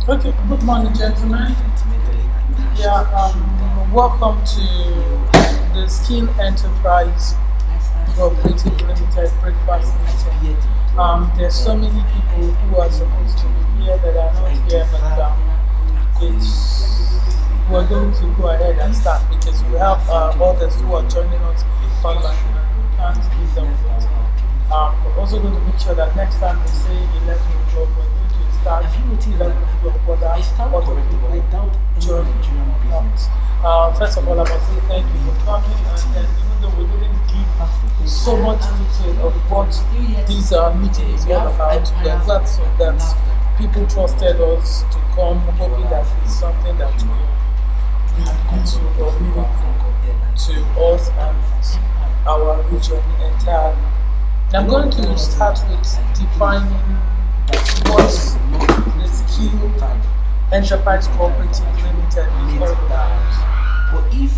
Okay, good morning, gentlemen. Yeah, welcome to the Skill Enterprise Cooperative Limited breakfast meeting. There's so many people who are supposed to be here that are not here, but it's we're going to go ahead and start because we have others who are joining us online and we can't give them waiting. We're also going to make sure that next time we say 11 o'clock, we're going to start 11 o'clock whether other people join or not. First of all, I must say thank you for coming, and then even though we didn't give so much detail of what this meeting is all about, we are glad so that people trusted us to come, hoping that it's something that will be useful or meaningful to us and our region entirely. I'm going to start with defining what the Skill Enterprise Cooperative Limited is all about. But if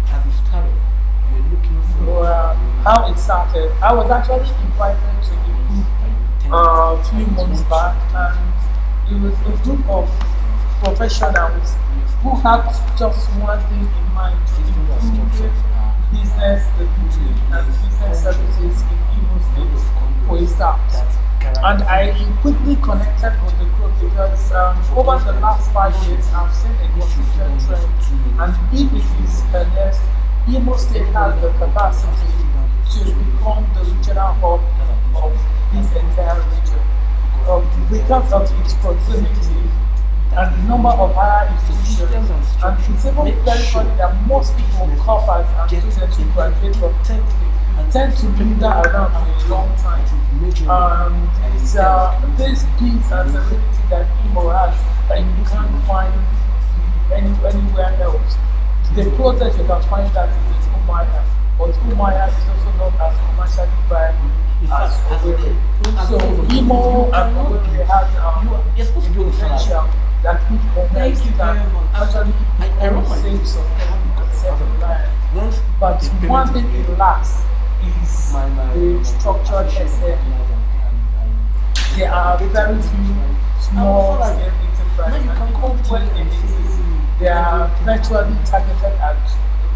as it started, you're looking for Well, how it started, I was actually invited to the group a few months back, and it was a group of professionals who had just one thing in mind to improve business stability and business services in Imo State for a start. And I quickly connected with the group because over the last 5 years, I've seen a consistent trend. And if it is next, Imo State has the capacity to become the regional hub of this entire region. Because of its proximity and the number of higher institutions, and it's even very funny that most people, coppers and students who graduate from tech tend to linger around for a long time. This peace and serenity that Imo has that you can't find anywhere else. The closest you can find that is in Umaya, but Umaya is also not as commercially viable as Owerri. So Imo and Owerri had potential that if Owerri can actually become safe, sustainable, and self-reliant. But one thing it lacks is the structured SME. There are very few small scale enterprises, and even when it exists, they are virtually targeted at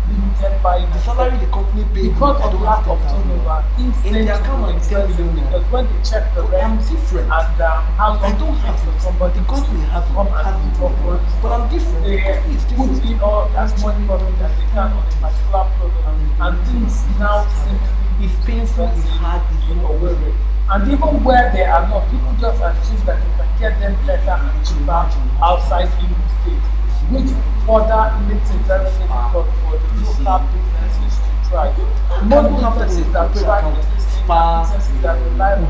limited by the salary the company pays because of lack of turnover. Things tend to be expensive because when they check the rent different. and how long I don't it have takes for somebody the company to have come and do work, but I'm different. The they company is put different. in all as much profit as they can on a particular product, and things now seemingly It's painful, it's hard, it's in not Owerri. And even where they are not, people just assume that you can get them better and cheaper outside Imo State, which further makes it very difficult for the local businesses to thrive. Most businesses that thrive in this state are businesses that rely on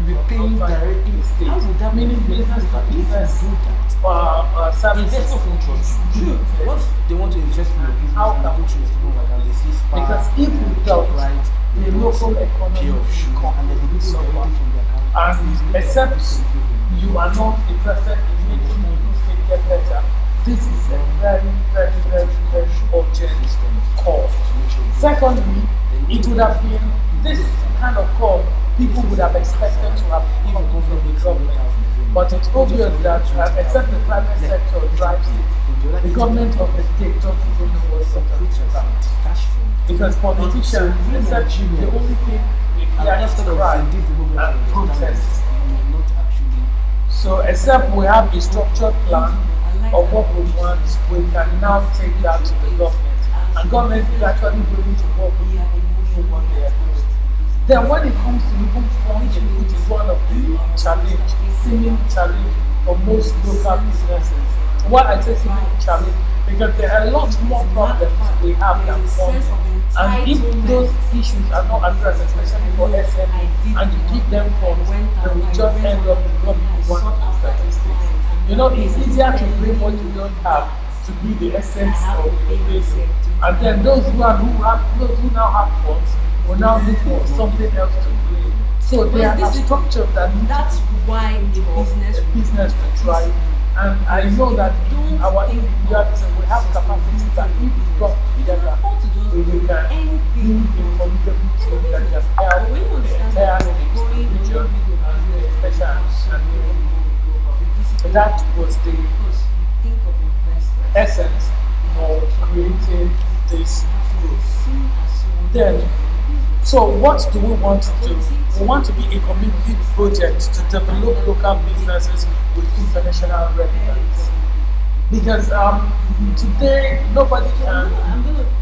be the paying directly state, How would that meaning be business to business services. Investors don't trust you. Once they want to invest in your business How and they come? go to a store like that, they see spa, Because if we don't, right, the local economy pay of shoe, will and then they do suffer. everything from their account. And except you are not interested in making the state get better, this is a very, very, very, very urgent call. Secondly, it would have been this kind of call people would have expected to have come from the government. But it's obvious that except the private sector drives it, the government of the state don't even know what they're talking about. Because politicians, except you, the only thing they hear is cry and protests. So except we have a structured plan of what we want, we can now take that to the government. And government is actually willing to work with people what they are doing. Then when it comes to even funding, which is one of the seeming challenge for most local businesses. Why I say seeming challenge? Because there are a lot more problems we have than funding. And if those issues are not addressed, especially for SME, and you give them funds, then we just end up with what we want in statistics. You know, it's easier to bring what you don't have to be the essence of your business. And then those who now have funds will now look for something else to do. So there are structures that need that's why the business to thrive. And I know that in our individualism we have capacities that if we come together, we can build a formidable team that can help the entire region and especially and that was the Because you think of investors. essence for creating this group. Seen as someone Then, so what do we want to do? We want to be a community project to develop local businesses with international relevance. Because today nobody can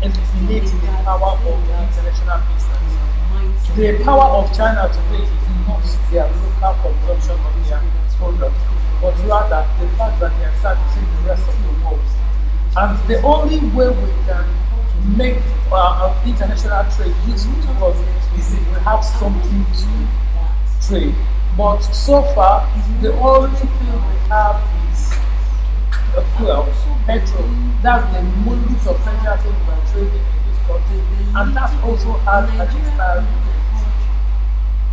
eliminate the power of international business. The power of China today is not their local consumption of their products, but rather the fact that they are servicing the rest of the world. And the only way we can make our international trade useful to us is if we have something to trade. But so far, the only thing we have is fuel, petrol. That's the only substantial thing we are trading in this country, and that also has an expiry date.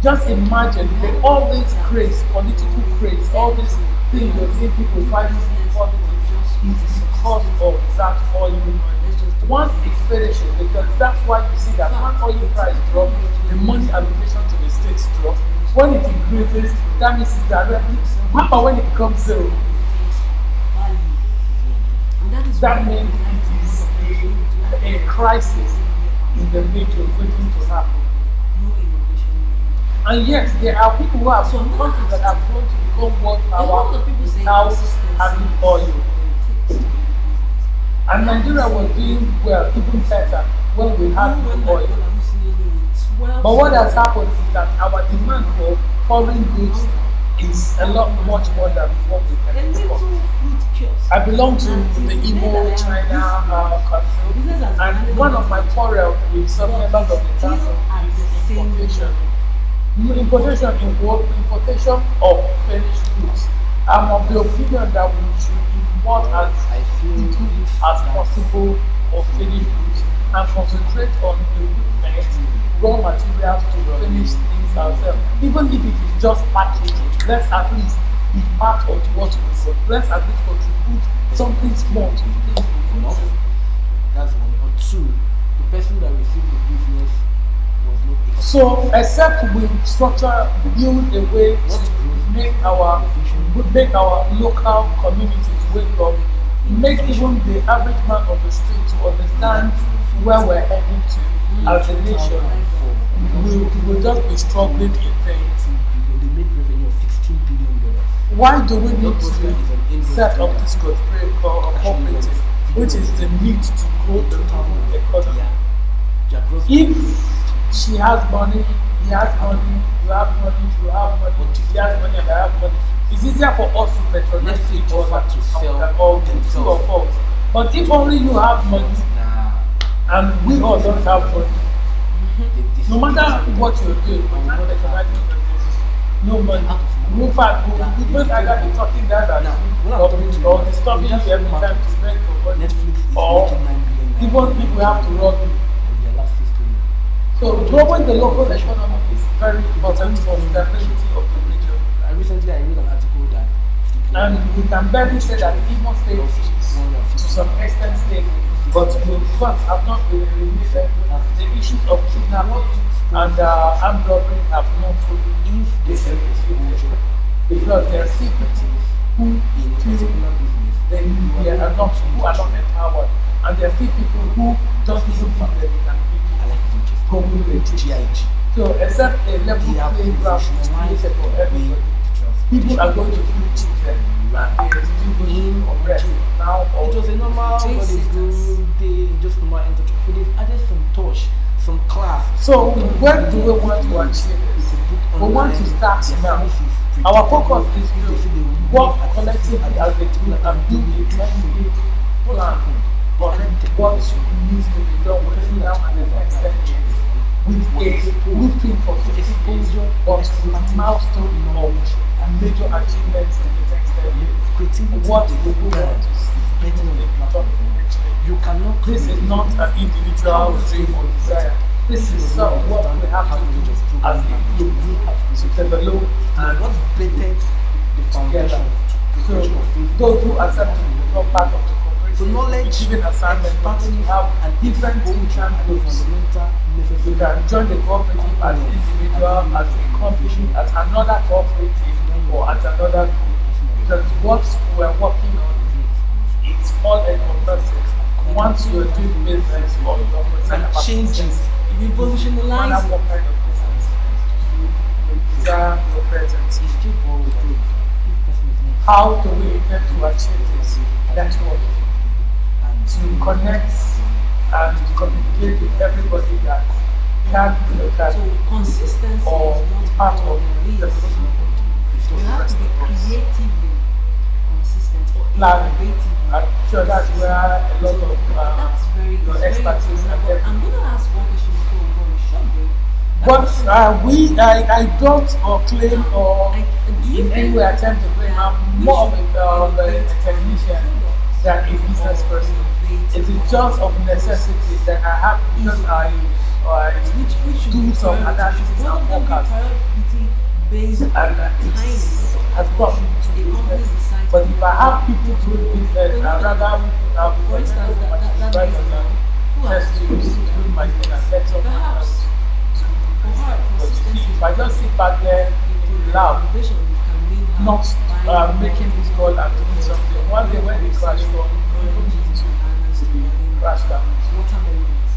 Just imagine all these craze, political craze, all these things you're seeing people fighting in politics is because of that oil money. Once it finishes, because that's why you see that when oil price drop, the money allocation to the states drop. When it increases, that means it's directly. What about when it becomes zero? That means it is a crisis in the middle waiting to happen. And yet, there are people who have some countries that have grown to become world power without having oil. And Nigeria was doing well, even better, when we had no oil. But what has happened is that our demand for foreign goods is a lot much more than what we can export. I belong to the Igbo China Council, and one of my quarrel with some members of the council is importation. Importation of finished goods. I'm of the opinion that we should import as little as possible of finished goods and concentrate on equipment, raw materials to finish things ourselves. Even if it is just packaging, let's at least be part of what we do. Let's at least contribute something small to things we do. That's one. Or two, the person that received the business was not. So, except we build a way to make our local communities wake up, make even the average man on the street to understand where we're heading to as a nation, we will just be struggling in vain. They made revenue of $16 billion. Why do we need to set up this cooperative, which is the need to go to the economy? If she has money, he has money, you have money, you have money, he has money and I have money, it's easier for us to patronize each other or the two of us. But if only you have money and we all don't have money, no matter what you do, we can't patronize each other. No money. In fact, we don't either be talking that or disturbing you every time to beg for money, or even if we have to rob you. So growing the local economy is very important for stability of the region. Recently, I read an article that, and we can barely say that Imo State is to some extent stable, but we first have not been released. The issues of kidnapping and armed robbery have not fully disintegrated because there are still people who feel they are not empowered, and there are still people who don't even think that they can so, except a level playing ground is created for everybody, people are going to feel cheated and they're still going to oppressed now. It was a normal day, just normal entertainment. But they've added some touch, some class. So, where do we want to achieve this? We want to start now. Our focus is to work collectively as a group and build a 10-year plan on what needs to be done between now and the next 10 years. With a blueprint for 50 years, but with milestone of major achievements in the next 10 years. What do we want to see in the You cannot. This is not an individual dream or desire. This is what we have to do as a group to develop and what's blatant the foundation. So those who accept to become part of the so knowledge, given assignment, but you have different income groups. You can join the cooperative as an individual, as a company, as another cooperative, or as another group. Because what business or you're concerned about changing. business, If you no positionalize, matter what kind of business, you desire your presence. it's still borrowed from if the person is not How do we intend to achieve this? Network. To connect and communicate with everybody that can look at So consistency or is be not part of always. the You have to be creatively consistent or planning. innovative. I'm sure that's where a lot of That's very your it's very expertise and important. I'm going to ask one question before we go on a short break. I don't or claim or Do you in any think way attempt to claim I'm we more of should a innovate technician products than a business or person. innovate It is just of necessity that I have because I which should do be some priority? analysis Should one and of them be forecast. priority based on And timing? has brought me to A company business. decides But to if I have people doing business, I'd rather for instance, that rather business, than who has just to do my thing and let someone else perhaps do for her But you see, consistency if I just sit back there in the lab, innovation can mean her not buying making this call and doing something, one day when they crash down, people need to crash down. watermelons.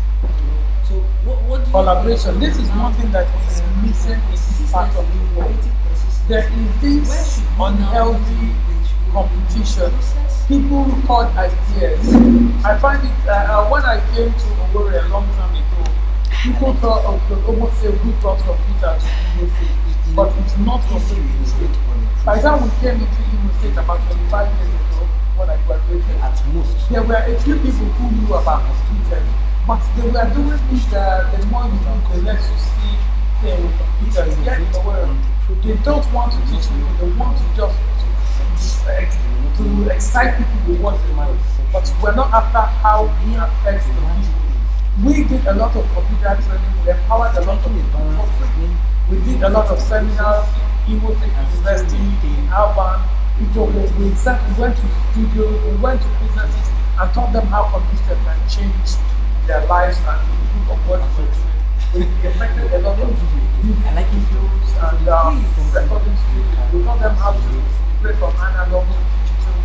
So what do you Collaboration. think This is about, one thing that is missing in this part of the world. innovative consistency? There is Where this should we now unhealthy innovate? Should we competition. process? People record ideas. I find it when I came to Owerri a long time ago, people thought could almost say who brought computer to Imo State, but it's not completely true. By the time we came into Imo State about 25 years ago, when I graduated, at most. there were a few people who knew about computers, but they were doing this the more you do, the less you see say with computers. Yet in the world, they don't want to teach people, they want to just to excite people with what they know. But we're not after how it affects the people. We did a lot of computer training, we empowered a lot of people for free. We did a lot of seminars in Imo State University, in Alban. We went to studios, we went to businesses and taught them how computers can change their lives and improve upon it. We affected a lot of music studios and recording studios. We taught them how to play from analog to digital.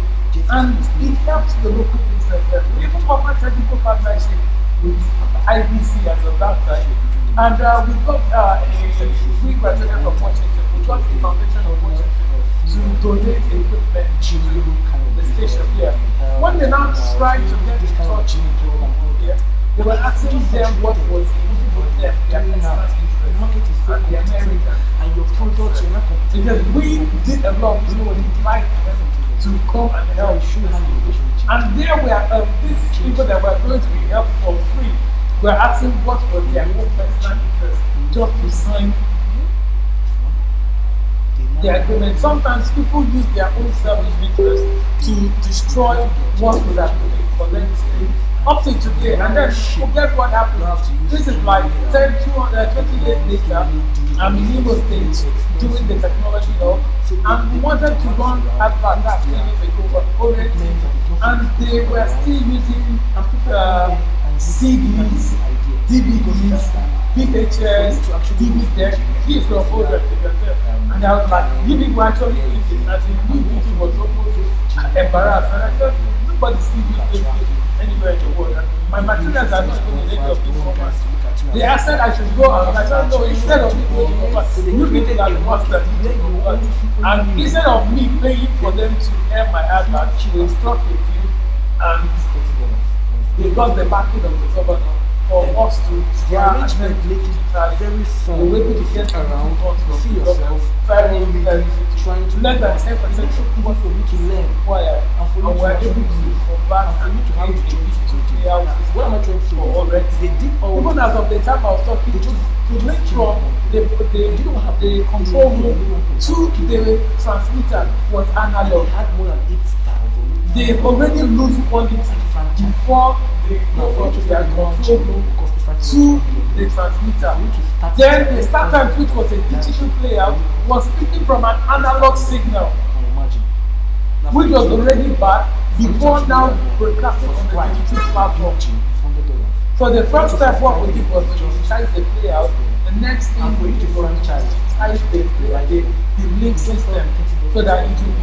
And it helped the local business. We even offered technical partnership with IBC as of that time. And we got a free graduate from Washington. We got the foundation of Washington to donate equipment to the station here. When they now tried to get in touch with people here, they were asking them what was in for them, their personal interest, and the Americans. And your products, you're not competing. Because we did a lot to invite them to come and help. And there were these people that were going to be helped for free were asking what was their own personal interest just to sign the agreement. Sometimes people use their own selfish interest to destroy what would have been collected up to today. And then guess what happened? This is like 10, 20 years later. I'm in Imo State doing the technology law, and we wanted to run advert that 3 years ago, but already, and they were still using CDs, DVDs, VHS, DVD, keys from older. And I was like, you people actually use it, as in new people was almost embarrassed. And I said, nobody still uses this anywhere in the world. And my materials are not even in any of these formats. They asked said I should go out. I said, no, instead of me going to convert, you people are the ones that need to convert. And instead of me paying for them to air my advert, they struck a deal and they got the backing of the governor for us to arrangement make it very fun. we were able to get around, see yourself, very trying to less than 10% of even for you to learn. required, and we're able to convert For you to have the digital houses. What am I trying to say? Already. They did all Even as of the time I was talking, to link from the control room to the transmitter was analog. They had more than 8,000. They already lose quality before they go from their control room to the transmitter. Then the StarTimes, which was a digital player, was speaking from an analog signal, which was already bad before now broadcasting on the digital platform. So the first step what we did was to digitize the playout. The next thing we did was to digitize the link system so that it will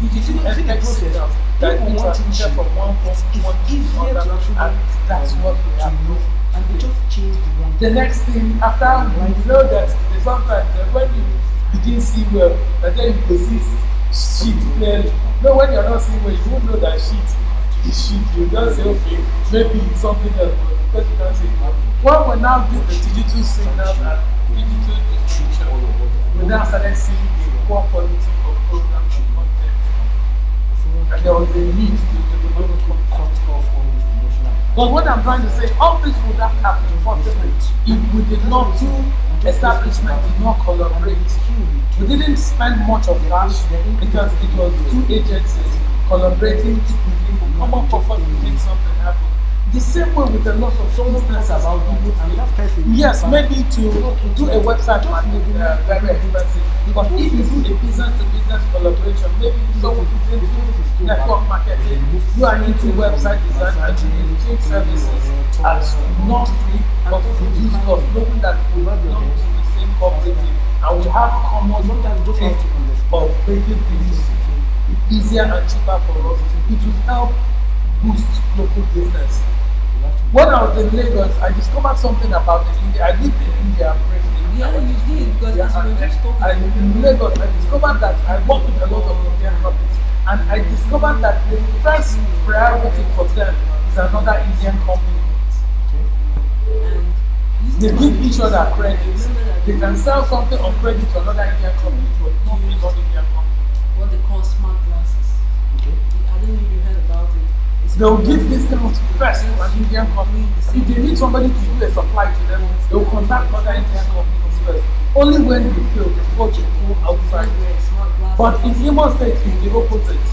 be digital see the FX process. signals that People we want to transmitted cheat. from one phone to It's one easier to actually and that's what we to have. know, and they just change the one. The next thing after you know that sometimes when you begin see well, and then you go see shit clearly. No, when you're not seeing well, you won't know that shit is shit. You just say, okay, maybe it's something else, but because you don't see it. When we now do the digital signals and digital distribution, we now started seeing a poor quality of program and content. And there was a need to develop cut off all this emotional. but what I'm trying to say, all this would not happen possibly if we did not, two establishments did not collaborate. We didn't spend much of cash because it was two agencies collaborating to common purpose to make something happen. The same way with a lot of business about people And that person, yes, maybe to do a website might be very expensive. But if you do a business-to-business collaboration, maybe someone is into network marketing, you are into website design and you exchange services at not free but reduced cost, knowing that we belong to the same cooperative and we have common aim of making things easier and cheaper for us. It will help boost local business. When I was in Lagos, I discovered something about India. I lived in India briefly. Yeah, you did because Yeah, we were just talking. and in Lagos, I discovered that I worked with a lot of Indian companies, and I discovered that the first priority for them is another Indian company. And They give each other credit. They can sell something on credit to another Indian company, but not to another Indian company. what they call smart glasses. Okay. I don't know if you heard about it. It's They will give discounts first to an Indian company. If they need somebody to do a supply to them, they will contact other Indian companies first. Only when they fail before they go outside. But in Imo State, it's the opposite.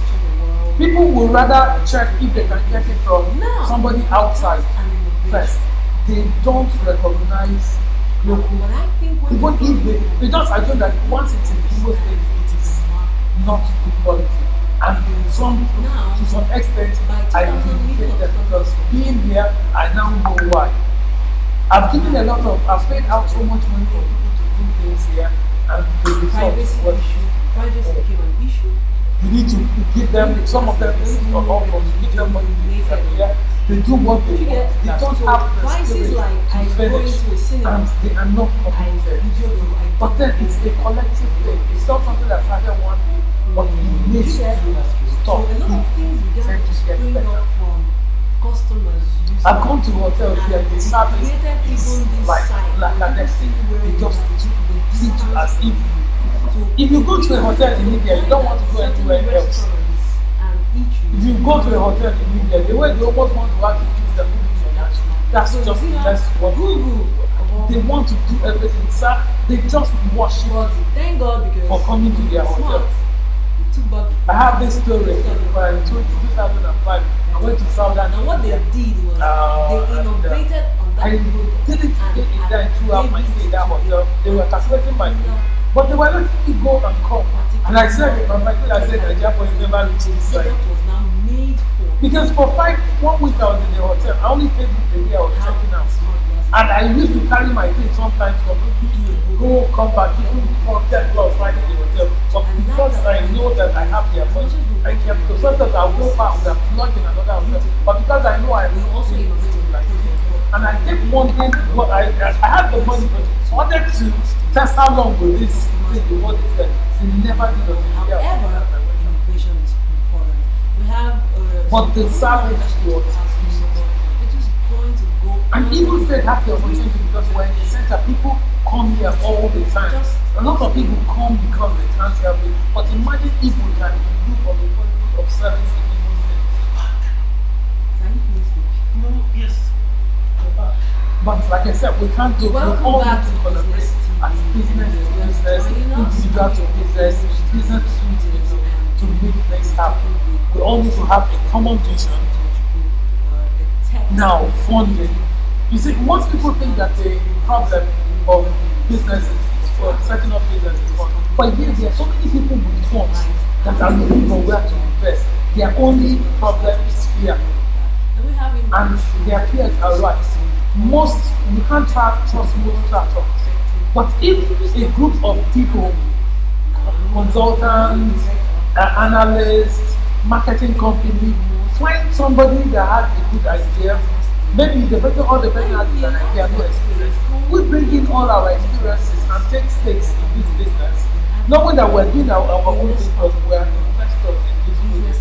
People will rather check if they can get it from somebody outside first. They don't recognize local. But I think when Even if they just assume that once it's in Imo State, it is not good quality. And to some extent, I vindicate them because being here, I now know why. I've paid out so much money for people to do things here, and the result privacy was issue, privacy became an issue. you need to give them, some of them insist on offers, you give them money to disappear. They do what they want. They don't have the Prices spirit like to I go finish, into a cinema. and they are not committed. But then it's a collective thing. It's not something that started one day, but it needs to So stop. a lot of things began Tend to to get spring better. up from customers using I've gone to hotels where the service created is even this like site. an thing. Where They you just treat you as if So if you go to a hotel in India, you don't want to go anywhere else. restaurants and eateries. If you go to a hotel in India, the way they almost want to ask you to use the food in your that's So just we have less what Google. they want to do everything. Sir, they just worship But thank God because for coming to their smart. hotel. We took back I have this story where in 2005, I went to Southern and what they India. did was they innovated on that I product did it and in there throughout my stay in that hotel. They were calculating my bill, but they were letting me go and come. And I said, in my mind, I said, Nigeria boys never reach this side. product was now made for Because for 1 week I was in the hotel, I only paid the day I was checking out. smart glasses. And I used to carry my things sometimes from go come back, even for 10 plus Friday in the hotel. But because I know that I have their money, I kept because sometimes I'll go far and I'm lodged in another hotel. But because I know I We will also innovated like product. and I kept wondering what I had the money, but I wanted to test how long will this thing before this guy. They never did it. However, innovation is important. We have But the service was which is going to go and even said have the opportunity because we're in the center, people come here all the time. A lot of people come because they can't help it. But imagine if we can improve on the quality of service in Imo State. No, yes. But like I said, we can't do we Welcome all back need to to collaborate Business TV. as business to business, individual to business, business to individual to make things happen. We all need to have a common vision. Now, funding. You see, most people think that the problem of businesses is for setting up businesses fund. But here, there are so many people with funds that are looking for where to invest. Their only problem is fear. And their fears are right. You can't trust most startups. But if a group of people, consultants, analyst, marketing company. Find somebody that has a good idea. Maybe the person or the person has an idea, no experience. We bring in all our experiences and take stakes in this business, knowing that we're doing our own thing, but we're investors in this business,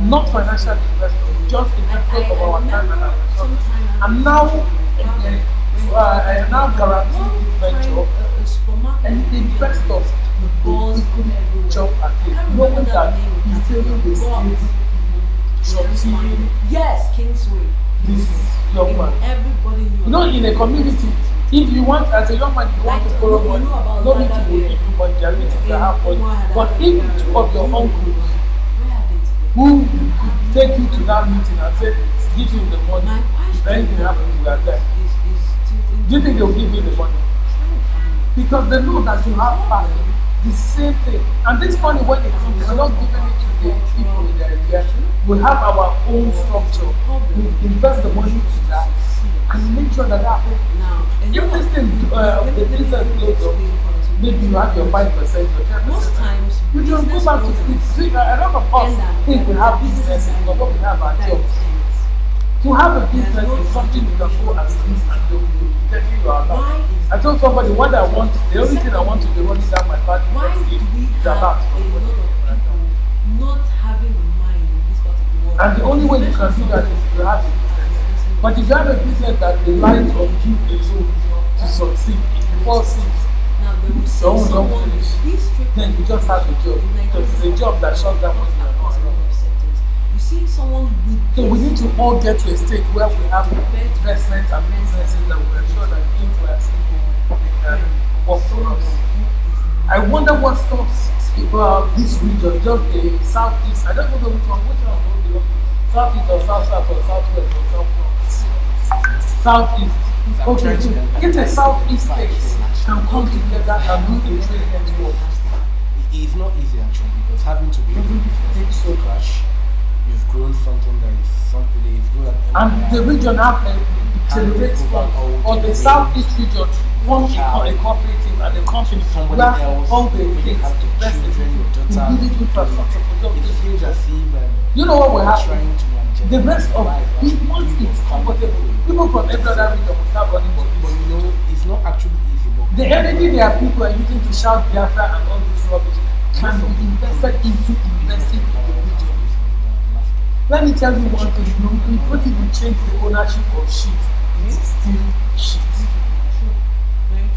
not financial investors, just investors of our time and our resources. And now, I now guarantee this venture, and the investors will quickly jump at it, knowing that he's taking the state, Yes, Kingsway. this young man. Everybody knew. You know, in a community, if you want, as a young man, you want to borrow money, nobody will give you money, there are meetings that have money. But if two of your uncles who could take you to that meeting and say, give you the money, if anything happens, you are there, do you think they'll give you the money? Because they know that you have back the same thing. And this money, when it comes, we're not giving it to the people in the idea. We have our own structure. We invest the money in that and make sure that that happens. If this thing, the business blows up, maybe you have your 5%, your 10%. Most times, you just go back to sleep. See, a lot of us think we have businesses, but what we have are jobs. To have a business is something you can go and sleep and do. Getting you about. I told somebody what I want, the only thing I want to be running down my party next year is about. Not having a mind in this part of the world. And the only way you can do that is to have a business. But if you have a business that relies on you alone to succeed, if you fall sick, Now, they will say don't someone finish, be strict. then you just have a job. Because it's a job that shuts down money and costs money. You see someone with So we need to all get to a state where we have investments and businesses that will ensure that things we are seeing can work for us. I wonder what stops this region, just the southeast. I don't know which one belong to. Southeast or south or southwest or south. Southeast. Okay, so if the southeast states can come together and do the trade network, It's not easy actually because having to build a business so crash, you've grown something that is something that is good and the region have a generates funds, or the southeast region form a cooperative and a company somebody where else all the maybe states have the invest in children, your building daughter. infrastructure for jobs. It feels as if You know what will happen? trying to The rest of people once it's comfortable, people from every other region will start running to but this. you know it's not actually easy. But The energy their people are using to shout Biafra and all this rubbish can be invested into investing in the region. Let me tell you one thing, you don't even change the ownership of shit, it's still shit.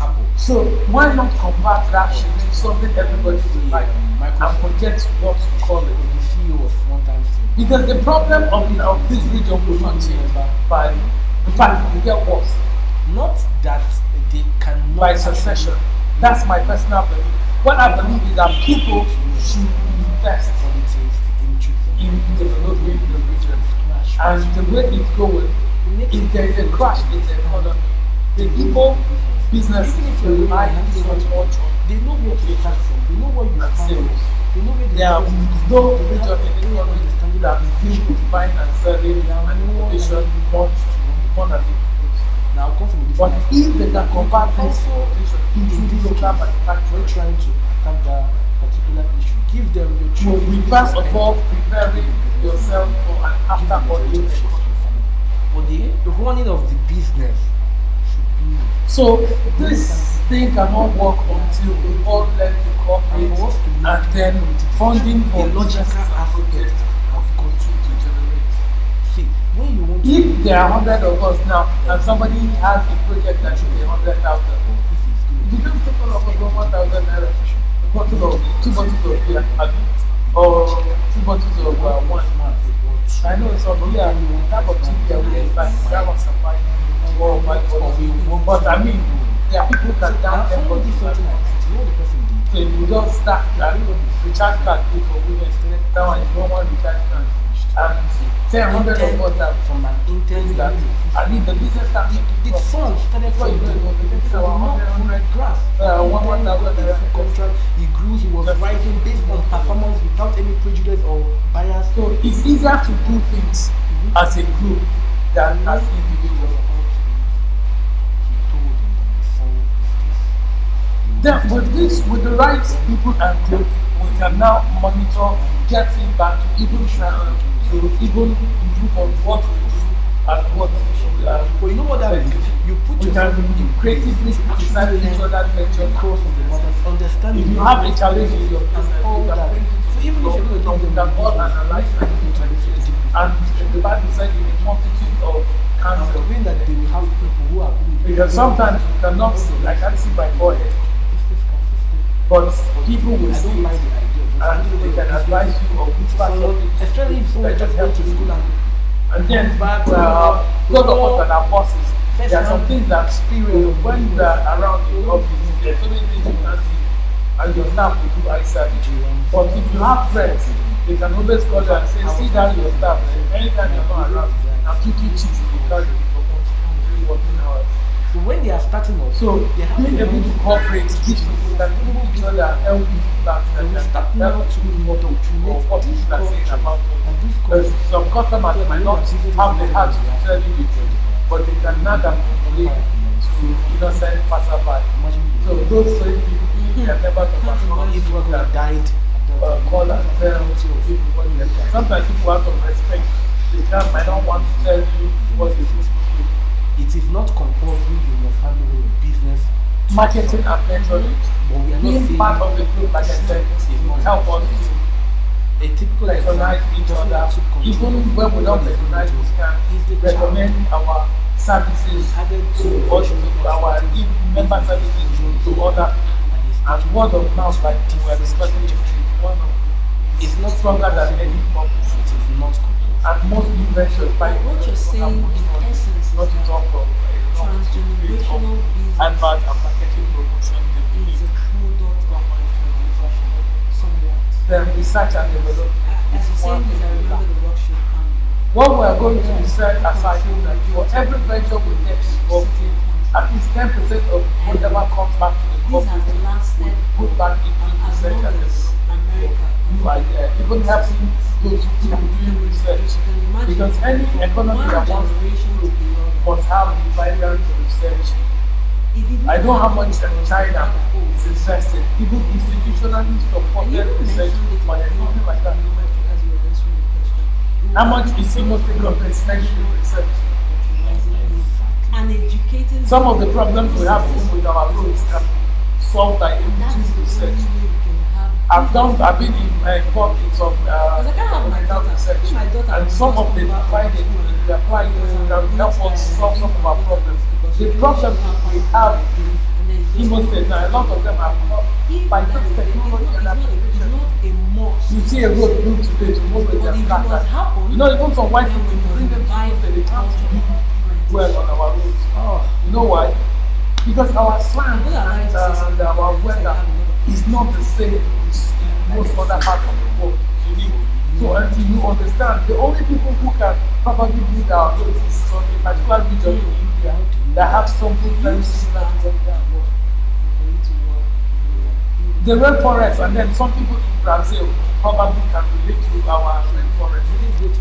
Apple. So why not convert that shit to something everybody will like and forget what to call it? The CEO of one time saying, Because the problem of this region will not change by the fact it will get worse not that they cannot by succession. That's my personal belief. What I believe is that people should invest politics, the intrigue of in developing the region. And the way it's going, if there is a crash in the economy, the people, businesses will rely so much on they know where to start from, they know what you and stand sales. for, they know where There are no region in this country that is dealing with buying and selling and importation more than the now come from a But different if they can convert this importation into local we're manufacturing, trying to attack that particular issue. Give them the you will be first of all preparing yourself for an after body. But the running of the business should be So this thing cannot work until we all learn to cooperate and then funding for logistics and projects have got to generate. see when you want to If there are 100 of us now and somebody has a project that is 100,000, if you just take all of us 1,000 naira, a bottle of 2 bottles of beer, or 2 bottles of wine. I know some beer, type of cheap beer we can buy, that was some buy 4 or 5 bottles. But I mean, there are people who can down 10 bottles at once. So if you don't start that recharge card good for women, that one is one recharge card. And 100 of us have from an things intense that I mean the business started the song started before from you know it was getting from our not 100 grass. one Then he got naira. a contract. He grew. He was Just- rising based on performance without any prejudice or bias. So it's easier to do things as a group than as individuals. He told him that my son is this. Then with this, with the right people and group, we can now monitor get feedback to even improve on what we do and what But you know what that means? You put we yourself can creatively decide each other's ventures. course of the matter, understand. If you have a challenge in your business, you all can that. bring it So even if you're going to to give we them can all analyze and do challenges. And the Bible said in a multitude of I'm counsel. hoping that they will have people who are good. Because sometimes you cannot see, I can't see my forehead, but people will I see don't it like the idea. and they can advise you on which part of it. Especially if someone that just can went to help you. school and And then, those of us that are bosses, there are some things that when you are around in the office, there are so many things you can't see, and your staff will do answer you. But if you have friends, they can always call you and say, see down your staff, anytime you're not around, I'm too cheats in the car, you're working hours. so when they are starting off, So, they have being to able to cooperate, teach people that people each other and help people that And we can start now help to to indoctrinate what this people are saying culture about us. and this Because culture. some customers might not have the heart to tell you the truth, but they can nag and complain to innocent passerby. So those same people, they are never to pass If we're going to died, call and tell people what they are. Sometimes people out of respect, they might not want to tell you what they feel. it is not compulsory you must handle your business. Marketing and mentoring, But we are not being saying part of the group, like I said, will help us to a typical patronize each other. Even when we don't patronize, we can recommend our services to our member services to other people. And word of mouth, like we were discussing, is one of it's not stronger than any publicity. It is not compulsory. And most new ventures by What you're saying in essence is not to talk of transgenerational business advert and marketing promotion. is a product of somewhat. Then research and development As is you say, one I thing. remember the workshop family. What we are going to set aside is that for every venture we get involved in, at least 10% of whatever comes back to the This has company, lasted put back into as research long and as development. America. New idea, even helping those who are doing research. You can imagine Because any economy one that wants to generation to grow the other. must have the vibrant research. It didn't I know how happen much China is invested, even institutionally supported research, but there's nothing like that. As you were answering the question. How much is Imo State government spending in research? And educating Some of the problems we have with our roads can be solved by that's into the research. only way we can have. I've been involved in some Because I can't have my environmental daughter. research, If my daughter and was some just of the come back from findings, school if we apply it, can help us solve some of our problems. The problem we have in Imo State now, a lot of them are caused by this technology and application. a must. You see a road built today, tomorrow it But has if it scattered. must happen, You know, even some white people, then you bring them to buy Imo State, they can't the do well on our roads. You know why? Because our slang and our weather is not the same in most other parts of the world. So until you understand, the only people who can probably build our roads is from a particular region in India that have something very similar to what we have. The rainforest, and then some people in Brazil probably can relate to our rainforest.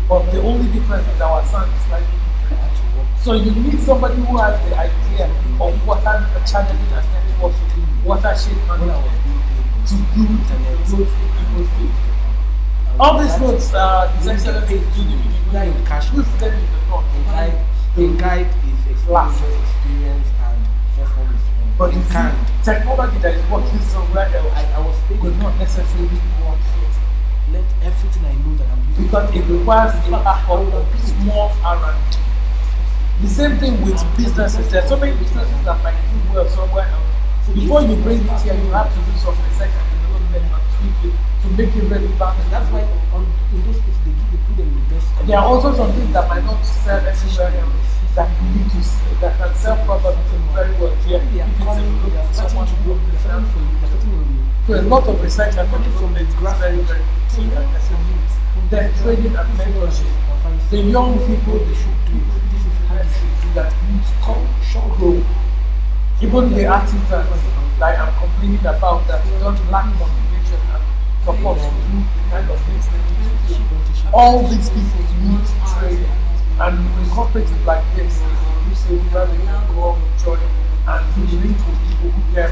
But the only difference is our sun is slightly different. So you need somebody who has the idea of water channeling and networking, watershed management to build the roads in Imo State. All these roads His Excellency is doing in cash. Who's them in the north? A guide is experience and first one is But you see, technology that is working somewhere else I was will thinking, not necessarily work here. let everything I know that I'm doing. Because it requires a backup of small R&D. The same thing with businesses. There are so many businesses that might do well somewhere else. Before you bring it here, you have to do some research and development and tweak it to make it relevant. That's why in those cases they put them in the best. There are also some things that might not sell anywhere else that you need to that can sell properly very well here. They are If it's calling, a they are starting to work, they're starting from So a lot of research and development is very, very key and necessary. Then training and mentorship. The young people they should do this is that need to grow. Even the artisans that I'm complaining about that don't lack motivation and support to do the kind of things they need to do. All these people need training, and with cooperative like this, it's where we can go join and we link with people who can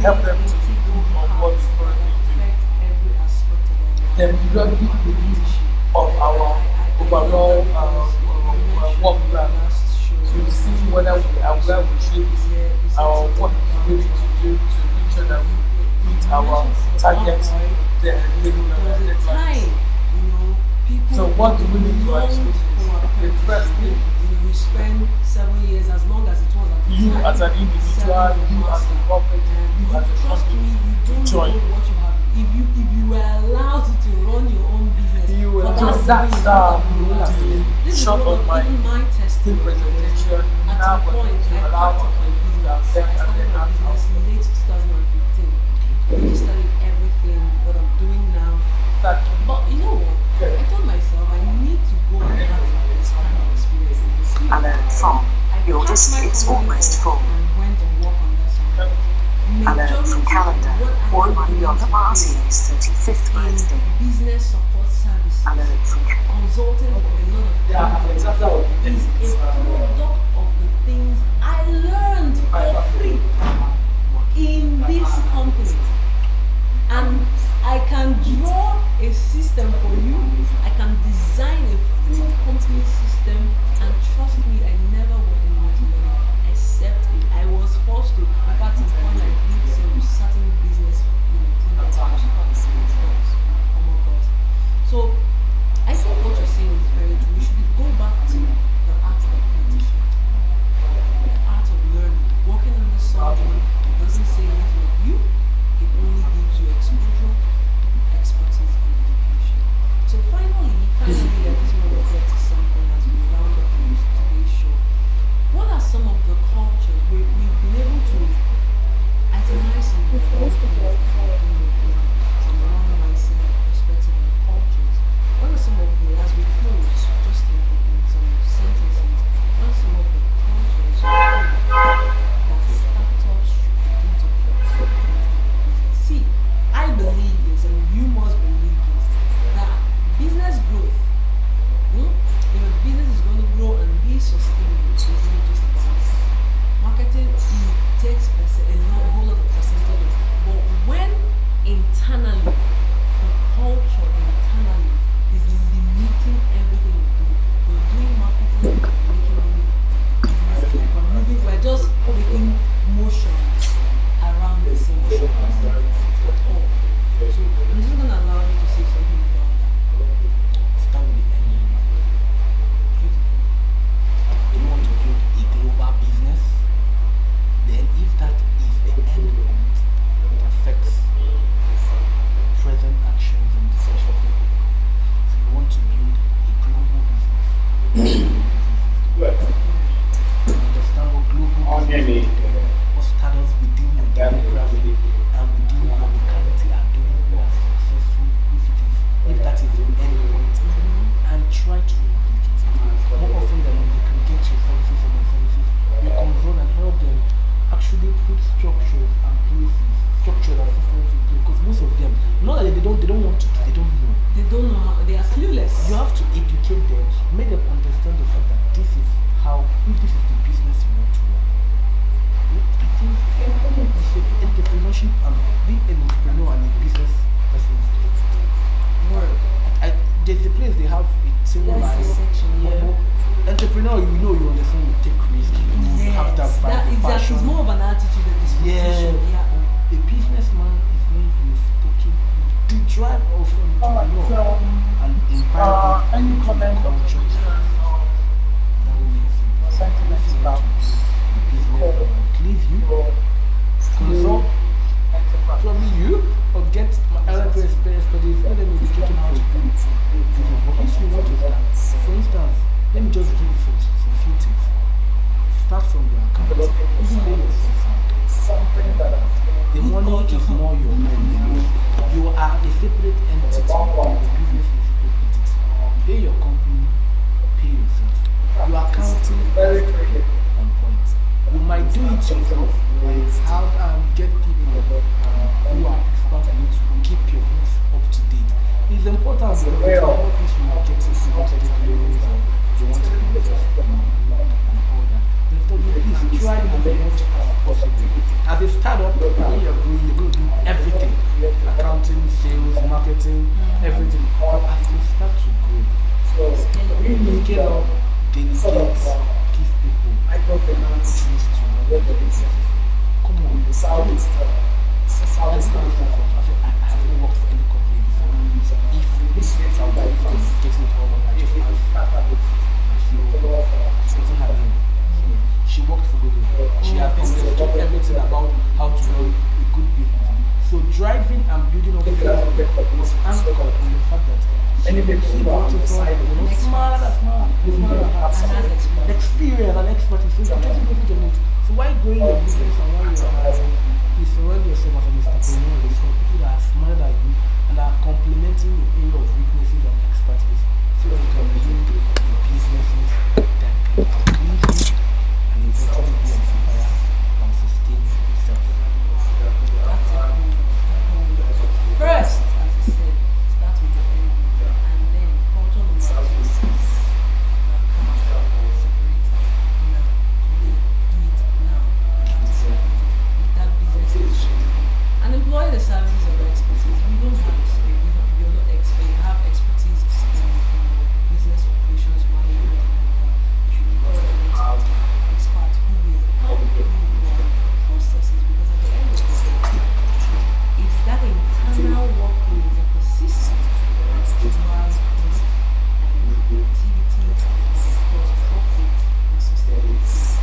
help them to improve on what is currently doing. the periodicity of our overall work plan to see whether we are where we should be, our what we need to do to make sure that we meet our target deadlines. So what do we need to achieve? The first thing, we spend 7 years as long as it was at the you time. as an individual, you as a corporate, you as a Trust me, company, you don't join. know what you have. If you were allowed to run your own business, You will. for So that that's 7 years, the this is short one of of my even my testimony. presentation. At Now some we're point, going to I allow packed up my business. I started my business in late 2015. Really started everything, what I'm doing now. start But you know what? I told myself I need to go and have this kind of experience. in the field. Alert from. I Your packed disk my is phone almost full. and went to work on that song. Alert from calendar. One Yonda Martin's 35th birthday. Business support services. Alert from Consulting for a lot of companies is a product of the things I learned for free in this company. And I can draw a system for you. I can design a full company system, and trust me, I never went anywhere to learn it except it. I was forced to. In fact, in point I did some certain business, projects, common goals. So I think what you're saying is very true. We should go back to the art of apprenticeship, the art of learning. Working under someone doesn't say anything of you. It only gives you exposure, expertise, and education. So finally, I just want to get to something as we round up today's show. What are some of the cultures we've been able to itemize some of the cultures from a non-licensed perspective of cultures? What are some of the, as we close, just in some sentences, what are some of the cultures you think that startups should begin to put into business? See, I believe this, and you must believe this, that business growth, if a business is going to grow and be sustainable, it's not just about marketing. It takes a whole lot of percentage, but when internally, the culture internally is limiting everything you do. We're doing marketing, making money, business, like we're moving, we're just making motions around the same shop. At all. So I'm just gonna allow you to say something about that. Start with the end in mind. Beautiful. Do you want to build a global business? Then if that is the end point, it affects present actions and decisions. So you want to build a global business. You understand what global business is? What startups within your demographic and within your locality are doing who are successful, if that is your end point, and try to replicate it. More often than not, you can get your services and your services, you consult and help them actually put structures and places, structures and systems in place, because most of them, not that they don't want to do, they don't know. They don't know how, they are clueless. You have to educate them, make them understand the fact that this is how, if this is the business you want to run. I think entrepreneurship and being an entrepreneur and a business person is different. Word. There's a place they have a single That's the line. section, yeah. Entrepreneur, you know, you understand, you take risk, you have that Yes, vibe, that is passion. it's more of an attitude and disposition. Yeah. A businessman is when he's taking the drive of an entrepreneur and empowering any comment or culture. That will make you sentiments about leave you, consult probably you, or get my LP experience studies, let them educate you for you. But if you want to start, for instance, let me just give you some few tips. Start from your account, pay yourself. The money is not your own. You are a separate entity. The business is a separate entity. Pay your company, pay yourself. Your accounting very creative. on point. You might do it yourself, get people who are experts in it to keep your books up to date. It's important that you help if you are getting loans or you want to invest and all that. They told me, please try as much as possible. As a startup, when you're growing, you're going to do everything. Accounting, sales, marketing, everything. But as you start to grow, scale up, delegate, give people things to run the business. Come on, the Southeast. I haven't worked for any company before. If this gets out there, if I'm getting it all on, I just have her name. She worked for Google. She has understood everything about how to run a good business. So driving and building up things was anchored on the fact that she brought it from smaller, experience and expertise. So you just benefit of it. So why growing your business and why you are you surround yourself as an entrepreneur with people that are smarter than you and are complementing your area of weaknesses and expertise so that you can build the businesses that can outlive you and eventually be an empire and sustain itself. First, as I said, start with the end and then culture number 2 is separate it. Now, do it now. That business is and employ the services of expertise. We don't have you're not expert. You have expertise in business operations management. You should employ an expert who will help you run processes because at the end of the day, it's that internal working is a persistent that drives growth and productivity and of course profit and sustainability.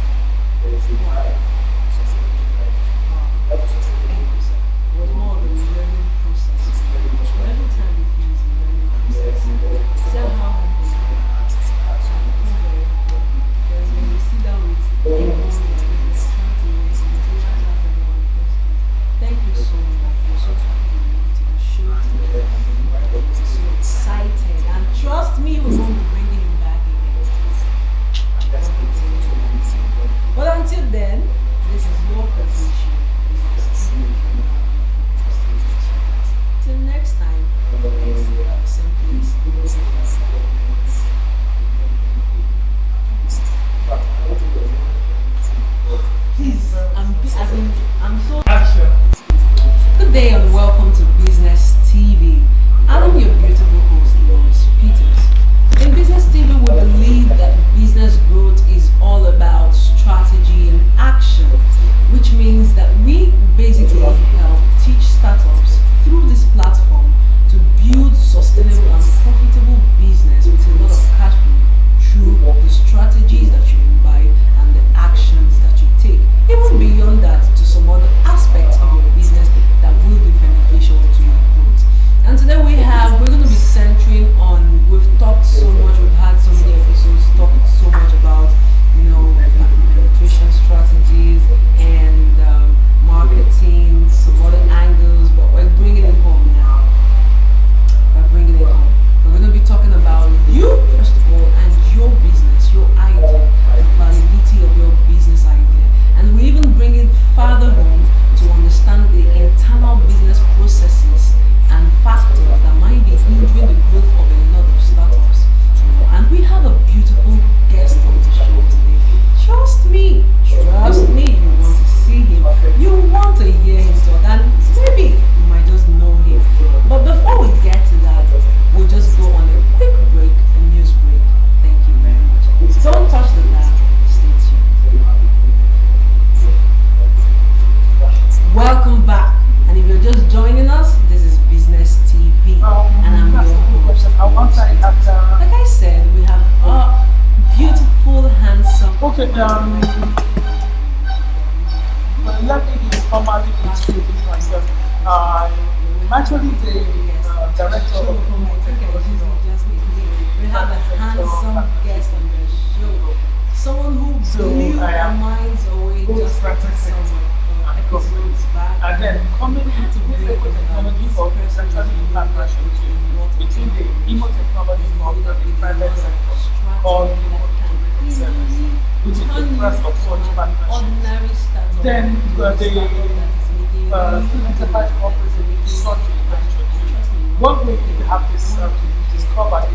It was more of a learning process. So every time we feel it's a learning process, tell how humble you are. Because when you sit down with people and you're trying to raise them, you have to ask them all the questions. Thank you so much. We're so happy to the show today. We're so excited. And trust me, we're going to be bringing him back again. But until then, this is your position. Till next time, simply please, I'm so good day and welcome to Business TV. I'm your beautiful host, Lois Peters. In Business TV, we believe that business growth is all about strategy and action, which means that we basically help teach startups through this platform to build sustainable and profitable business with a lot of cash flow through the strategies that you imbibe and the actions that you take. Even beyond that, to some other aspects of your business that will be beneficial to your growth. And today we're going to be centering on, we've talked so much, we've had so many episodes, talked so much about, penetration strategies and marketing, some other angles, but we're bringing it home now. We're going to be talking about you, first of all, and your business, your idea, the validity of your business idea. And we even bring it farther home to understand the internal business processes and factors that might be hindering the growth of a lot of startups. And we have a beautiful guest on the show today. Trust me, you want to see him, you want to hear him talk, and maybe you might just know him. But before we get to that, we'll just go on a quick break, a news break. Thank you very much. Don't touch the dial, stay tuned. Welcome back, and if you're just joining us, this is Business TV, and I'm your host. Like I said, we have a beautiful, handsome. Okay, well, let me formally introduce myself. I'm actually the director of we have a handsome guest on the show. Someone who blew our minds away just some episodes back. And then coming into this technology for actually in partnership between the Imo Technology Hub and the private sector called Imo Technology Service, which is the first of such partnerships. Then the enterprise corporation is such a venture too. What we have discovered is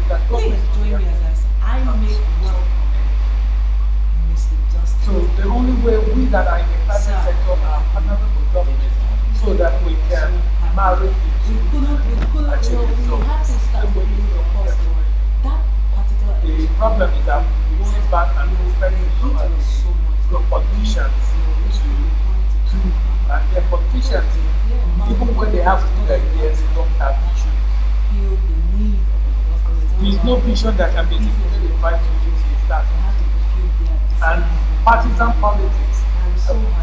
that please join me as I make welcome Mr. Mr. Justin. So the only way we that are in the private sector are partnering with government so that we can marry the We two. couldn't, we had to start doing the course. That particular The problem is that we sit back and we spend the politicians to and their politicians, even when they have good ideas, don't have vision. feel the need of the gospel. There is no vision that can be executed in 5 to 8 years. That They have to fulfill their and partisan politics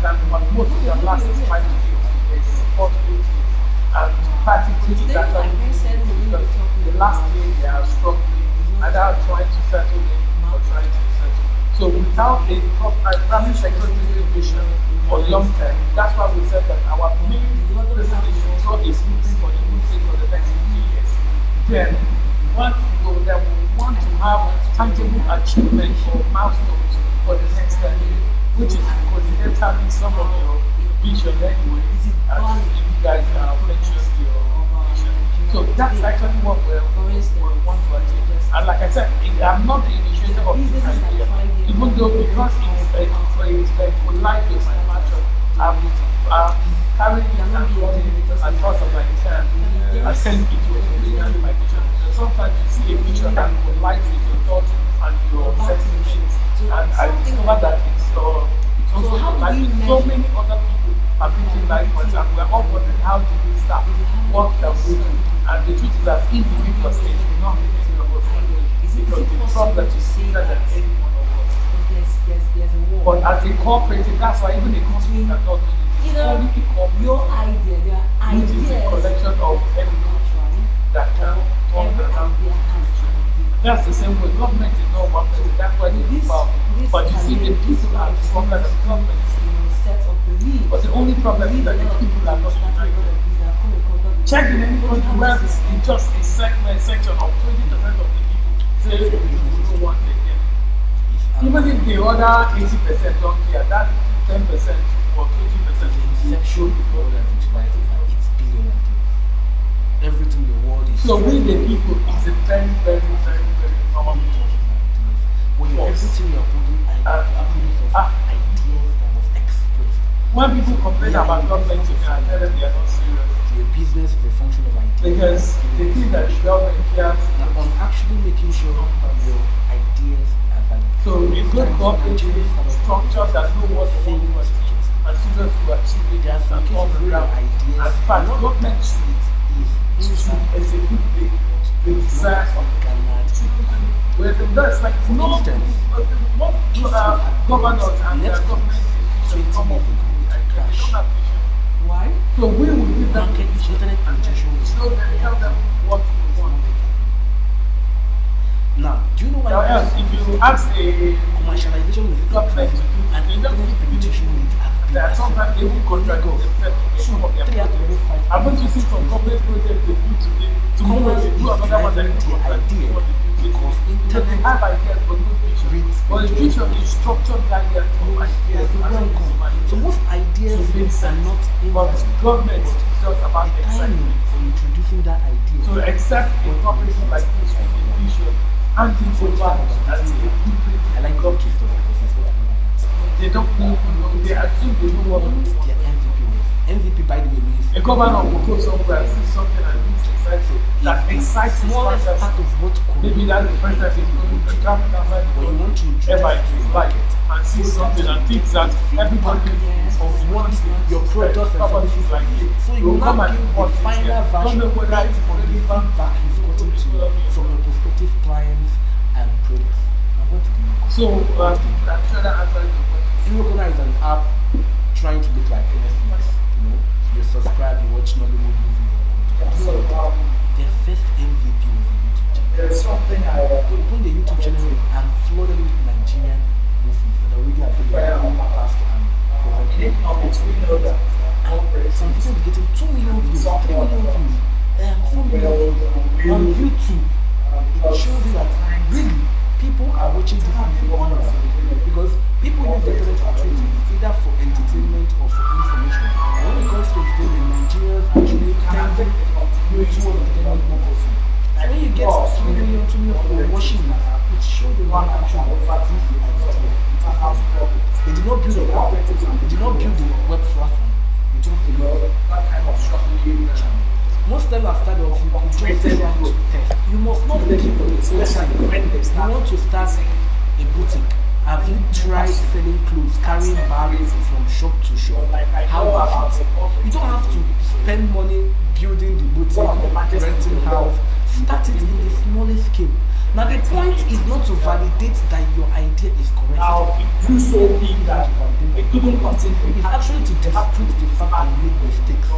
can most of their last 5 to 8 years, 4 to 8 years. And practically is actually because the last year they are struggling, either trying to settle in or trying to settle. So without a private sector vision for long term, that's why we said that our main president should draw a blueprint for the new state for the next 50 years. Then we want to have tangible achievements or milestones for the next 10 years, which is coincidentally some of your vision anyway, as you guys mentioned your vision. So that's actually what we want to achieve. And like I said, I'm not the initiator of this idea, even though because it's collide with my passion, I'm carrying it and running it as fast as I can. I send it to a my vision. Sometimes you see a picture that collides with your thoughts and your sentiments, and I discovered that it's also like so many other people are thinking likewise, and we're all wondering how do we start, what can we do? And the truth is that individual stage will not be any of us can do it, because the problem is bigger than any one of us. But as a cooperative, that's why even a company cannot do it. It's only a company Your idea, their which is a ideas. collection of everything that can turn around the situation. That's the same way government is not one person, that's why they do power. But you see the people are stronger than government. But the only problem is that the people are not united. Check in any country where it's just a section of 20% of the people say they don't want it again. Even if the other 80% don't care, that 10% or 20% should be world has utilized over 8 billion ideas. Everything the world is. so we the people is a very, very, very, very normal when everything you're putting are putting of ideas that was expressed. when people complain about government to me, I tell them they are not serious. Your business is a function of ideas. Because they think that the government cares. Now, on actually making sure your ideas are valid. So a good cooperative structure that know what they want to achieve and students to achieve it There are some and on cases the where ground. ideas And in fact, government should execute the desires of the where that's like no governors and their government institutions come up with the idea. They don't have vision. Why? So we will give them Market, internet penetration is so then tell them what we want. now. Do you know why? Now else, if you ask a commercialization is government to do and they just internet penetration rates have been there are sometimes they will contract themselves with some of their projects. Haven't you seen some government projects they do today? Tomorrow they do another one that they contract with what they do because today. So they have ideas but no vision. But the vision is structured guidance of ideas and so most ideas to make are sense. not But government is just about timing excitement. for introducing that idea. So except a company like this with a vision, hand it over as a blueprint. I like God gift of because it's what we want. They don't know, they assume they know what they want. Their MVP was MVP by the way means A governor will go somewhere and see something and it's exciting. That excites his smallest part fantasy. of what could Maybe that's the first time he's going to travel outside the when you want to country ever in his life and see something and thinks that everybody wants your products and properties services like it. so you Will will come not and give import the it final here. Don't version know whether it's from the feedback he's gotten to from your prospective clients and products. Now what did you So, I'm sure that answers your question. Inrocona is an app trying to look like Netflix. You know, you subscribe, you watch Nollywood movies. So, Their first MVP was a YouTube channel. there's something I They opened the YouTube channel and flooded it with Nigerian movies that are already available in the past and present. economics, we know that. And some people are getting 2 million views, 3 million views, 4 million views on YouTube. It shows you that really people are watching this movie online because people use the internet for two things, either for entertainment or for information. When it comes to entertainment, Nigerians actually tend to towards entertainment more often. When you get 2 million people watching it, it showed them that actually they did not build a web. They did not build the web platform. They don't build that kind of structuring. most of our startups, you just want to test. You must not make it Especially when they you start. want to start a boutique. Have you tried selling clothes, carrying bags from shop to shop? How about it? You don't have to spend money building the boutique, renting house. Start it in a smaller scale. Now the point is not to validate that your idea is correct. Now, it grew so big that it couldn't continue. It's actually to dispute the fact that you made mistakes.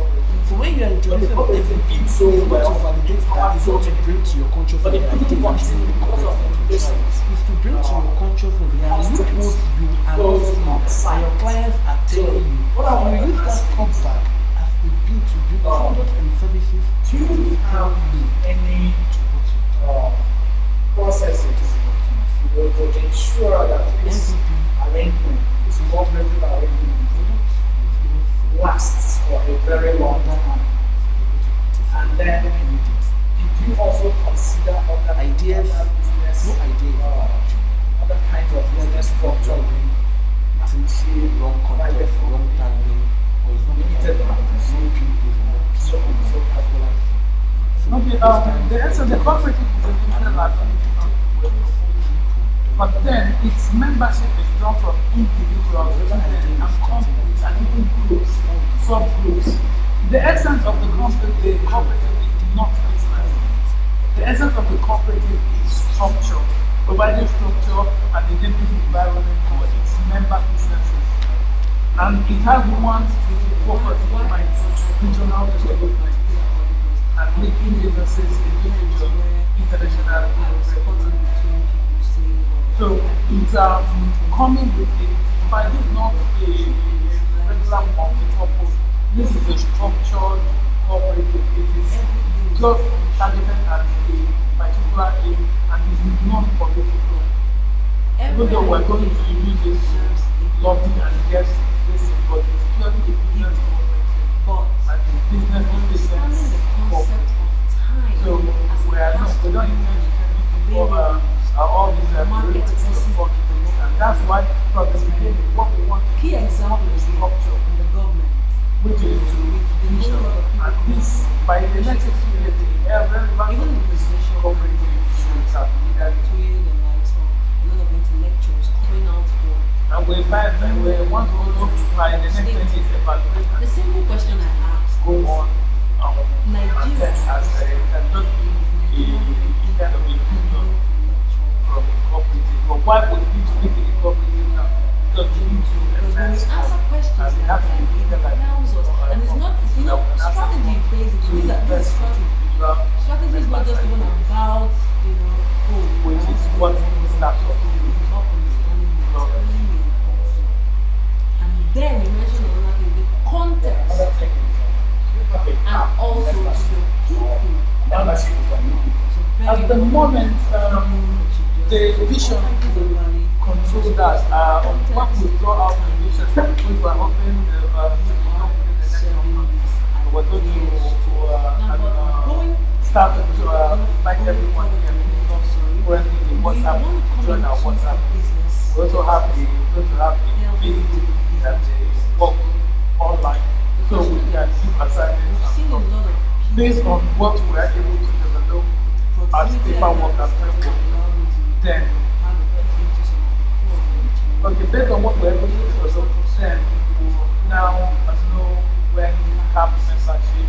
So when you are introducing It did so it's not to well. validate that, it's not to bring to your conscious But that it your couldn't idea is continue because of the conditions. It's to bring to your conscious that there are loopholes you are not seeing, and your clients are telling you. What I want You use that feedback as a bit to build products and services Do you have any processes to ensure that this arrangement, this cooperative arrangement, lasts for a very long time? And then, did you also consider other ideas, business, no idea other kinds of business structure? it's wrong context, wrong timing, or it's not Limited so people, So, so okay, the answer, the cooperative is a different activity, but then its membership is drawn from individuals, and companies, and even groups, subgroups. The essence of the cooperative is not business. The essence of the cooperative is structure, providing structure and a living environment for its member businesses. And it has one focus in mind, regional development and making businesses individual, international, and reporting. So it's coming with it, but it's not a regular multi-purpose. This is a structured cooperative. It is just targeted at a particular aim and is non-political. Even though we're going to use it to lobby and get this, but it's purely a business cooperative. And the business business cooperative. So we don't intend to cover all these political support things, and that's why from the beginning what we want to Key example is is structure, in the government. which is to vision, and this by the next year, every Even the position cooperative should have needed. between the likes of a lot of intellectuals coming out for And we find that we want to also by the next 10 years evaluate the and simple question I asked. go on and Nigeria then as a can just be a kind of a union from the cooperative. But why would we need to make it a cooperative now? Because we need to Because when we advance answer questions and we like have that, to be it like allows us, and it's not, strategy basically. This is strategy. Strategy is not just even about, which is what we start it's about understanding the timing also. And then you mentioned another thing, the context, and also to the people. So At very the moment, the vision particularly control that. What we draw out the vision, we were hoping to the next month. We're going to start to invite everyone here. Currently, the WhatsApp, join our WhatsApp. We also have a Facebook that they work online, so we can give assignments seen a lot of based on what we are able to develop as paperwork and framework. Then, okay, based on what we're able to develop, then we will now know when we have membership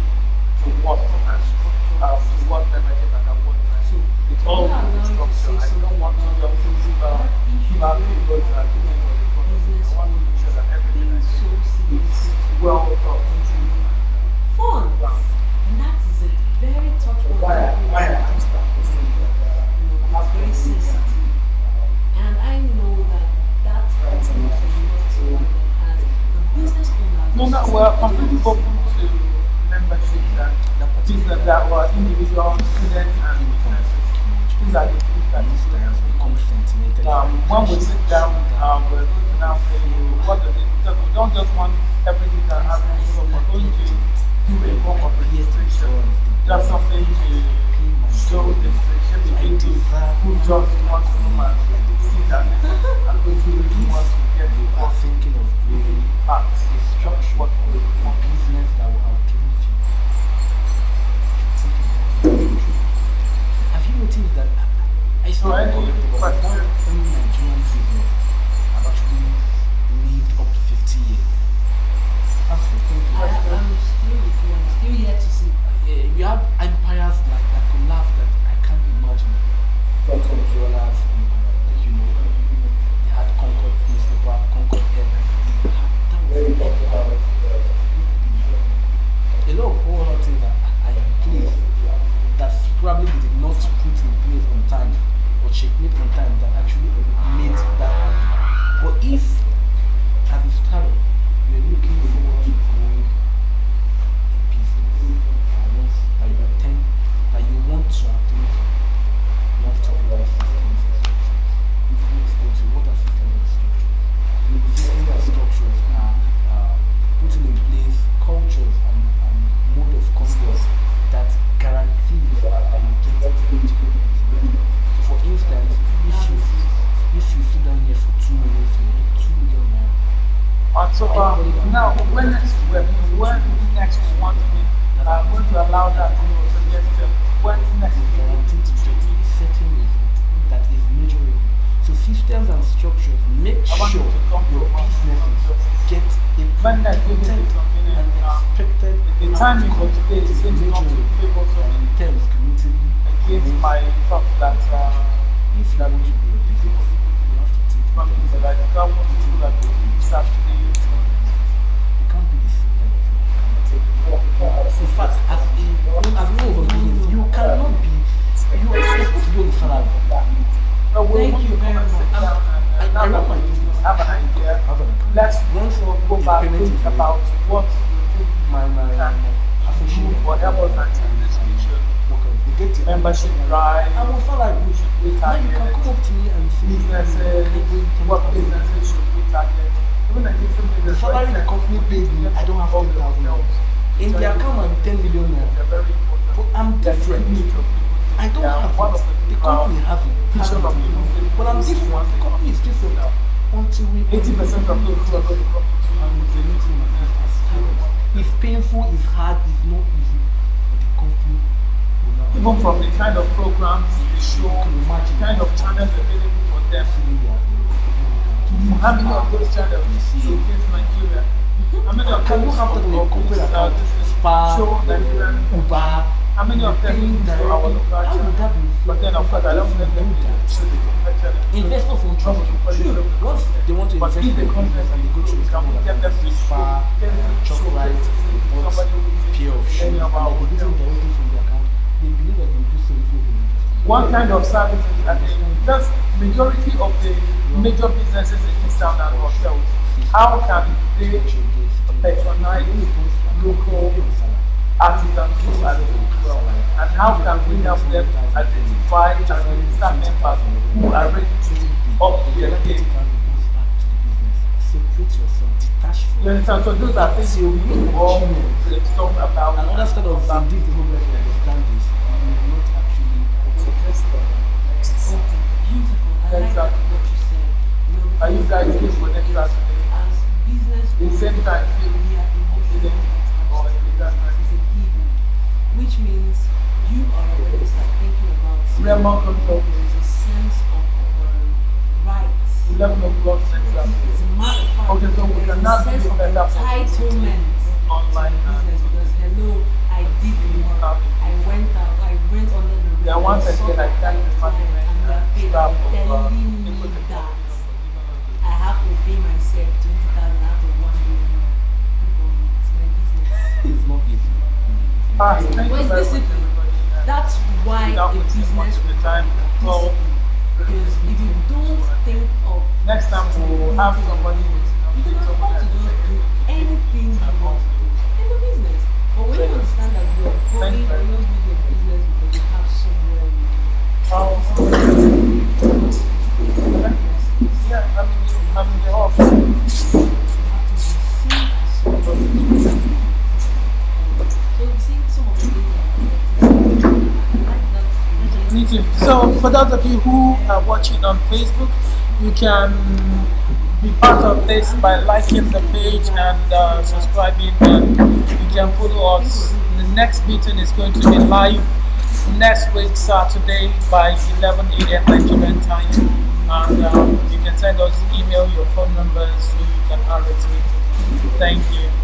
to what and to what membership and at what time. It's all with structure. I don't want to just give out figures and do it for the company. I want to make sure that everything I do is well thought through. fun. And that is a very touchable topic. It's very sensitive. And I know that that's something that as the business owner. No, we're completely open to membership and business that were individual students and businesses. These are the things that is there. When we sit down, we're going to now say, what does it, because we don't just want everything that happens, so we're going to do a form of registration. Just something to show the differentiation between those who just want to come and It's So not any correct, but I've done question? any Nigerian business. I've actually lived up to 50 years. That's the thing. I'm still with you. I'm still yet to see. We have empires like that collapse that I can't imagine. Dollars empire, like they had Concord newspaper, Concord Airlines. That was a lot of whole things that are in place that probably they did not put in place on time or checkmate on time that actually made that happen. But if as a startup you're looking forward to growing a business that you attend, that you want to attend to, you have to realize systems and structures. Let me explain to you what are systems and structures. Systems and structures are putting in place cultures and mode of conduct that guarantees that you get to the goal. So for instance, if you sit down here for 2 minutes, you make 2 million naira. So now, when next we want to be going to allow that suggestion, when next Is guaranteed to get a certain result that is measurable. So systems and structures make I want sure you to come to your one. businesses get a When next we predicted and expected the timing for outcome today that is seems not to measurable favor so and in terms cumulatively against my thought that if you want to be a business, you have to think in companies terms that of I don't want to do that Saturday. you can't be the CEO of in fact, as a of a business, you cannot be. You are supposed to be on the salary. No, we Thank want you to very come and sit much. down and I now run that my we business. have an idea. Have an account. Let's Once go your back payment think is made, about what you think my can associate do or help us achieve this vision. okay, you get your Membership drive, I'm on salary. we Now you can target come up to me and say, businesses, what businesses should we target. Even like if somebody the that's salary the company paid me, I don't have 10,000 naira. In their account, I'm 10 million naira. They're very important. But I'm different. I don't have it. The company has it. But I'm different. The company is different. Until we 80% of those who are going to come to and you it's a meeting with us as startups. It's painful, it's hard, it's not easy. But the company will now even from the kind of programs they show, the kind of channels available for them. How many of those channels showcase Nigeria? How many of Can you those have that in your corporate account? Spa, show Nigerian? Uber, How many of them paying show our directly? local How would that channel? be? But then of course I don't let them do that. show the local channel. Investors will trust you. Once they want to But invest if in the your content business and they go through is the can we get them to Spa, Shoprite, what somebody who pair of shoes, any and of our they're getting hotels. directly from the account, they believe that they'll do so if they invest. One kind of service and that's majority of the major businesses in this town and hotels. How can they patronize local artisans who are doing well? And how can we help them identify and register members who are ready to up their game? Separate yourself, detach from You understand? So those are things you need all brainstorm about. another set of things the problem to understand is you will not actually Beautiful. I like that Exactly. what you said. Are you guys because good for next Saturday? as business The same time, we are emotional or attachment is a given, which means you are already start thinking about Raymond comes up there is a sense of rights. 11 o'clock next As Saturday. a matter of fact, Okay, so we there is a cannot sense do of better for entitlement online to and business because hello, I did the work, I went out, I went under the Yeah, radar, once sought again, I out thank my the client, management and we are and paid. staff I'm of telling me Equity that Foundation for giving us I have to pay myself 20,000 out of 1 million. It's my business. it's not easy. Fast, thank Well, you it's very much, discipline. everybody. That's why Without a wasting business much of the time, well, because if you don't think of next time we'll have somebody you can afford to just do anything you want to do in the business. But when you understand that you are Thank you going very you're not doing your business because you have somewhere you yeah, I mean, the off. have to be seen as somebody. So seeing some of the things that I like that. Me too. So, for those of you who are watching on Facebook, you can be part of this by liking the page and subscribing, and you can follow us. The next meeting is going to be live next week Saturday by 11 a.m. Nigerian time, and you can send us email your phone numbers so you can RSVP. Thank you.